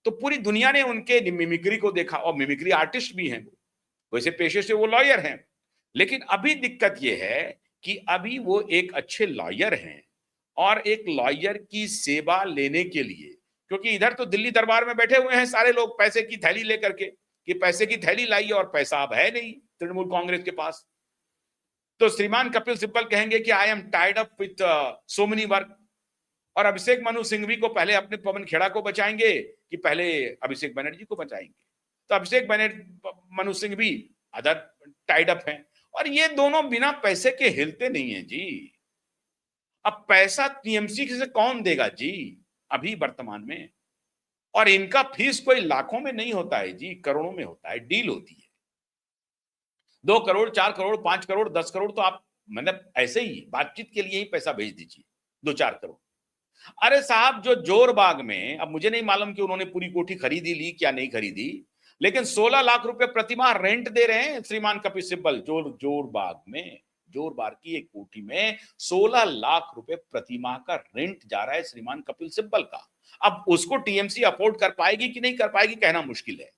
तो पूरी दुनिया ने उनके मिमिक्री को देखा, और मिमिक्री आर्टिस्ट भी हैं वो, वैसे पेशे से वो लॉयर हैं। लेकिन अभी दिक्कत ये है कि अभी वो एक अच्छे लॉयर हैं, और एक लॉयर की सेवा लेने के लिए, क्योंकि इधर तो दिल्ली दरबार में बैठे हुए हैं सारे लोग पैसे की थैली लेकर के, कि पैसे की थैली लाइए, और पैसा अब है नहीं तृणमूल कांग्रेस के पास। तो श्रीमान कपिल सिब्बल कहेंगे कि I am tied up with so many work, और अभिषेक मनु सिंघवी को पहले अपने पवन खेड़ा को बचाएंगे कि पहले अभिषेक बनर्जी को बचाएंगे। तो Abhishek Manu Singhvi other tied up हैं, और ये दोनों बिना पैसे के हिलते नहीं है जी। अब पैसा टीएमसी से कौन देगा जी अभी वर्तमान में, और इनका फीस कोई लाखों में नहीं होता है जी, करोड़ों में होता है, डील होती है। 2 करोड़ 4 करोड़ 5 करोड़ 10 करोड़ तो आप मतलब ऐसे ही बातचीत के लिए ही पैसा भेज दीजिए, 2-4 करोड़। अरे साहब, जो जोरबाग में, अब मुझे नहीं मालूम कि उन्होंने पूरी कोठी खरीदी ली क्या नहीं खरीदी, लेकिन 16 लाख रुपए प्रतिमाह रेंट दे रहे हैं श्रीमान कपिल सिब्बल। जोरबाग में, जोरबाग की एक कोठी में 16 लाख रुपए प्रतिमाह का रेंट जा रहा है श्रीमान कपिल सिब्बल का। अब उसको टीएमसी अफोर्ड कर पाएगी कि नहीं कर पाएगी कहना मुश्किल है।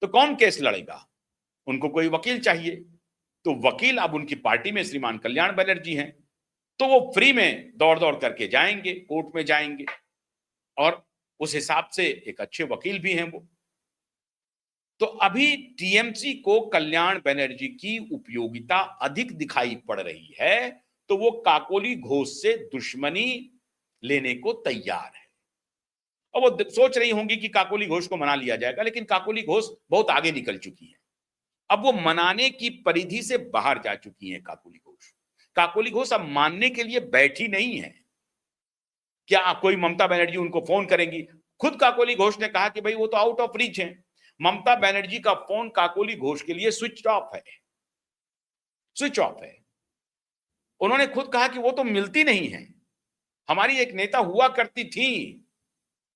तो कौन केस लड़ेगा? उनको कोई वकील चाहिए, तो वकील अब उनकी पार्टी में श्रीमान कल्याण बनर्जी हैं, तो वो फ्री में दौड़ दौड़ करके जाएंगे, कोर्ट में जाएंगे, और उस हिसाब से एक अच्छे वकील भी हैं वो। तो अभी टीएमसी को कल्याण बनर्जी की उपयोगिता अधिक दिखाई पड़ रही है, तो वो काकोली घोष से दुश्मनी लेने को तैयार है। और वो सोच रही होंगी कि काकोली घोष को मना लिया जाएगा, लेकिन काकोली घोष बहुत आगे निकल चुकी है, अब वो मनाने की परिधि से बाहर जा चुकी है काकोली घोष। काकोली घोष अब मानने के लिए बैठी नहीं है। क्या कोई ममता बनर्जी उनको फोन करेंगी? खुद काकोली घोष ने कहा कि भाई वो तो आउट ऑफ रीच है। ममता बनर्जी का फोन काकोली घोष के लिए स्विच ऑफ है, स्विच ऑफ है। उन्होंने खुद कहा कि वो तो मिलती नहीं है, हमारी एक नेता हुआ करती थी,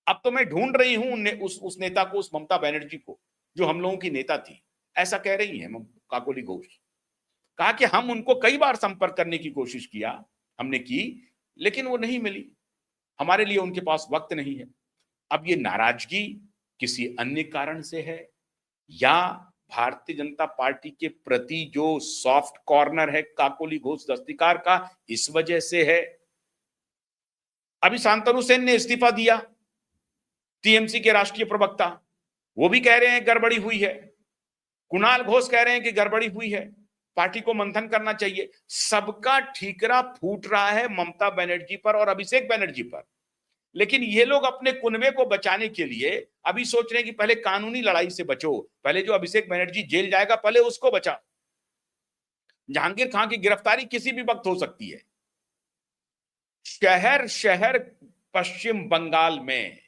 अब तो मैं ढूंढ रही हूं उस नेता को, उस ममता बनर्जी को जो हम लोगों की नेता थी, ऐसा कह रही है काकोली घोष। कहा कि हम उनको कई बार संपर्क करने की कोशिश किया, हमने की, लेकिन वो नहीं मिली, हमारे लिए उनके पास वक्त नहीं है। अब ये नाराजगी किसी अन्य कारण से है, या भारतीय जनता पार्टी के प्रति जो सॉफ्ट कॉर्नर है काकोली घोष दस्तिकार का, इस वजह से है। अभी शांतनु सेन ने इस्तीफा दिया, टीएमसी के राष्ट्रीय प्रवक्ता, वो भी कह रहे हैं गड़बड़ी हुई है। कुणाल घोष कह रहे हैं कि गड़बड़ी हुई है, पार्टी को मंथन करना चाहिए। सबका ठीकरा फूट रहा है ममता बनर्जी पर और अभिषेक बनर्जी पर, लेकिन ये लोग अपने कुनबे को बचाने के लिए अभी सोच रहे हैं कि पहले कानूनी लड़ाई से बचो, पहले जो अभिषेक बनर्जी जेल जाएगा पहले उसको बचाओ। जहांगीर खान की गिरफ्तारी किसी भी वक्त हो सकती है। शहर शहर पश्चिम बंगाल में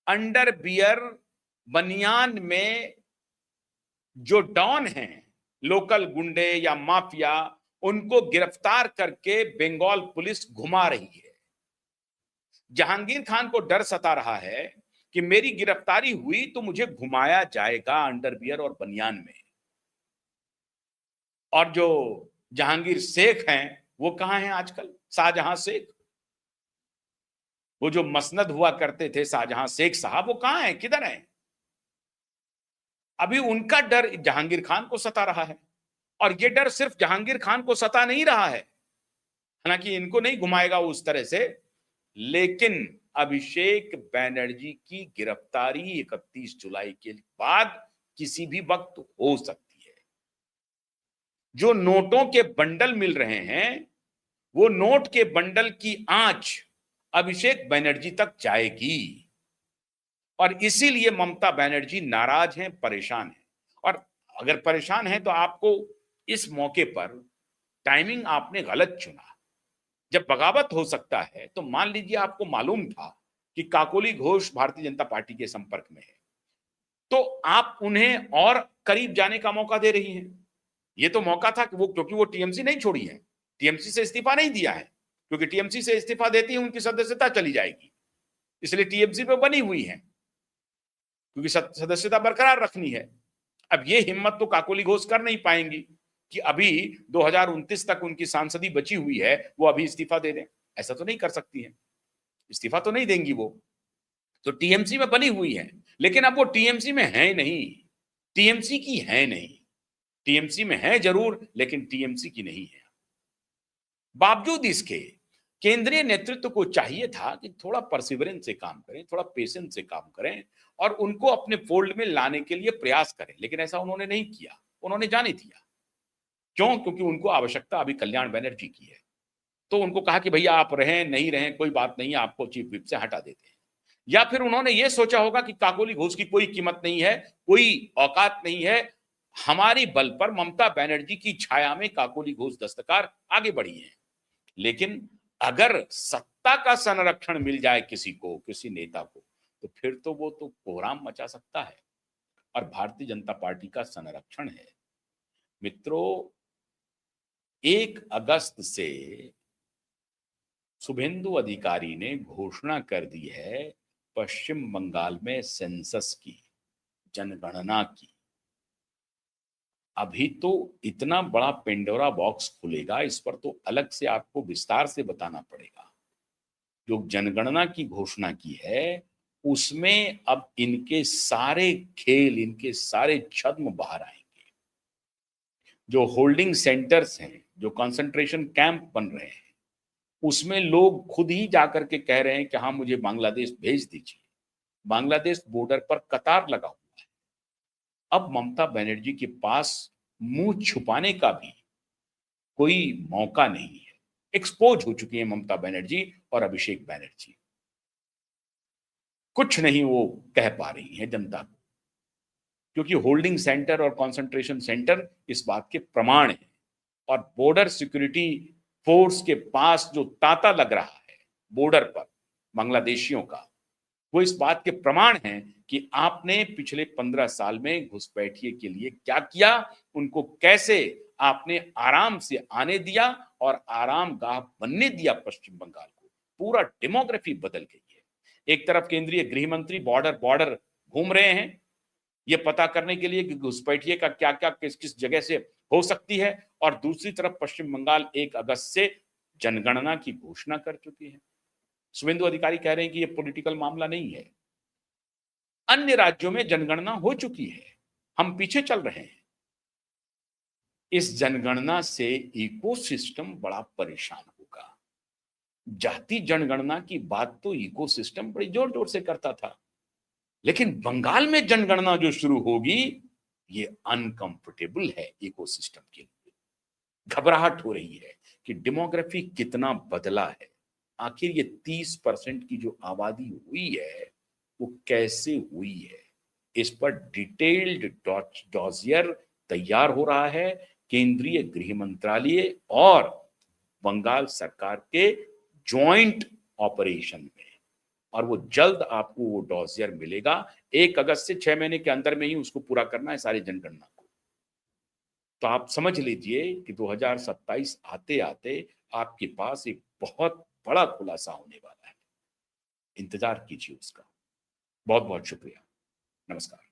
अंडरवियर बनियान में जो डॉन हैं, लोकल गुंडे या माफिया, उनको गिरफ्तार करके बंगाल पुलिस घुमा रही है। जहांगीर खान को डर सता रहा है कि मेरी गिरफ्तारी हुई तो मुझे घुमाया जाएगा अंडरवियर और बनियान में। और जो जहांगीर शेख हैं वो कहां हैं आजकल? शाहजहां शेख, वो जो मसनद हुआ करते थे शाहजहां शेख साहब, वो कहां हैं, किधर हैं? अभी उनका डर जहांगीर खान को सता रहा है, और ये डर सिर्फ जहांगीर खान को सता नहीं रहा है, हालांकि इनको नहीं घुमाएगा उस तरह से, लेकिन अभिषेक बनर्जी की गिरफ्तारी 31 जुलाई के बाद किसी भी वक्त हो सकती है। जो नोटों के बंडल मिल रहे हैं, वो नोट के बंडल की आंच अभिषेक बनर्जी तक जाएगी, और इसीलिए ममता बनर्जी नाराज हैं, परेशान हैं। और अगर परेशान हैं तो आपको इस मौके पर टाइमिंग आपने गलत चुना। जब बगावत हो सकता है तो मान लीजिए आपको मालूम था कि काकोली घोष भारतीय जनता पार्टी के संपर्क में है, तो आप उन्हें और करीब जाने का मौका दे रही हैं। ये तो मौका था कि क्योंकि वो टीएमसी नहीं छोड़ी है, टीएमसी से इस्तीफा नहीं दिया है, क्योंकि टीएमसी से इस्तीफा देती है उनकी सदस्यता चली जाएगी, इसलिए टीएमसी पे बनी हुई है, क्योंकि सदस्यता बरकरार रखनी है। अब ये हिम्मत तो काकोली घोष कर नहीं पाएंगी कि अभी 2029 तक उनकी सांसदी बची हुई है, वो अभी इस्तीफा दे दें। ऐसा तो नहीं कर सकती है, इस्तीफा तो नहीं देंगी वो। तो टीएमसी में बनी हुई है, लेकिन अब वो टीएमसी में है नहीं, टीएमसी की है नहीं। टीएमसी में है जरूर, लेकिन टीएमसी की नहीं है। बावजूद इसके केंद्रीय नेतृत्व को चाहिए था कि थोड़ा परसिवरेंस से काम करें, थोड़ा पेशेंस से काम करें और उनको अपने फोल्ड में लाने के लिए प्रयास करें, लेकिन ऐसा उन्होंने नहीं किया, उन्होंने जाने दिया। क्यों? क्योंकि उनको आवश्यकता अभी कल्याण बनर्जी की है। तो उनको कहा कि भैया आप रहें, नहीं रहें, कोई बात नहीं, आपको चीफ विप से हटा देते हैं। या फिर उन्होंने ये सोचा होगा कि काकोली घोष की कोई कीमत नहीं है, कोई औकात नहीं है, हमारी बल पर ममता बनर्जी की छाया में काकोली घोष दस्तकार आगे बढ़ी है। लेकिन अगर सत्ता का संरक्षण मिल जाए किसी को, किसी नेता को, तो फिर तो वो तो कोहराम मचा सकता है। और भारतीय जनता पार्टी का संरक्षण है। मित्रों, 1 अगस्त से शुभेंदु अधिकारी ने घोषणा कर दी है पश्चिम बंगाल में सेंसस की, जनगणना की। अभी तो इतना बड़ा पेंडोरा बॉक्स खुलेगा, इस पर तो अलग से आपको विस्तार से बताना पड़ेगा। जो जनगणना की घोषणा की है, उसमें अब इनके सारे खेल, इनके सारे छद्म बाहर आएंगे। जो होल्डिंग सेंटर्स हैं, जो कंसंट्रेशन कैंप बन रहे हैं, उसमें लोग खुद ही जाकर के कह रहे हैं कि हाँ, मुझे बांग्लादेश भेज दीजिए। बांग्लादेश बॉर्डर पर कतार लगा हुआ है। अब ममता बनर्जी के पास मुंह छुपाने का भी कोई मौका नहीं है। एक्सपोज हो चुकी है ममता बनर्जी और अभिषेक बनर्जी। कुछ नहीं वो कह पा रही है जनता को, क्योंकि होल्डिंग सेंटर और कंसंट्रेशन सेंटर इस बात के प्रमाण है। और बॉर्डर सिक्योरिटी फोर्स के पास जो तांता लग रहा है बॉर्डर पर बांग्लादेशियों का, वो इस बात के प्रमाण हैं कि आपने पिछले 15 साल में घुसपैठिए के लिए क्या किया, उनको कैसे आपने आराम से आने दिया और आराम गाह बनने दिया पश्चिम बंगाल को। पूरा डेमोग्राफी बदल गई है। एक तरफ केंद्रीय गृह मंत्री बॉर्डर घूम रहे हैं, ये पता करने के लिए कि घुसपैठिए का क्या क्या किस किस जगह से हो सकती है, और दूसरी तरफ पश्चिम बंगाल 1 अगस्त से जनगणना की घोषणा कर चुकी है। शुभेंदु अधिकारी कह रहे हैं कि ये पॉलिटिकल मामला नहीं है। अन्य राज्यों में जनगणना हो चुकी है, हम पीछे चल रहे हैं। इस जनगणना से इकोसिस्टम बड़ा परेशान होगा। जाति जनगणना की बात तो इकोसिस्टम बड़ी जोर जोर से करता था, लेकिन बंगाल में जनगणना जो शुरू होगी, ये अनकंफर्टेबल है इकोसिस्टम के लिए। घबराहट हो रही है कि डेमोग्राफी कितना बदला है। आखिर ये 30% की जो आबादी हुई है, वो कैसे हुई है? इस पर डिटेल्ड डॉसियर तैयार हो रहा है केंद्रीय गृह मंत्रालय और बंगाल सरकार के जॉइंट ऑपरेशन में, और वो जल्द आपको वो डॉसियर मिलेगा। 1 अगस्त से 6 महीने के अंदर में ही उसको पूरा करना है सारी जनगणना को। तो आप समझ लीजिए कि 2027 आते आते आपके पास एक बहुत बड़ा खुलासा होने वाला है। इंतजार कीजिए उसका। बहुत बहुत शुक्रिया। नमस्कार।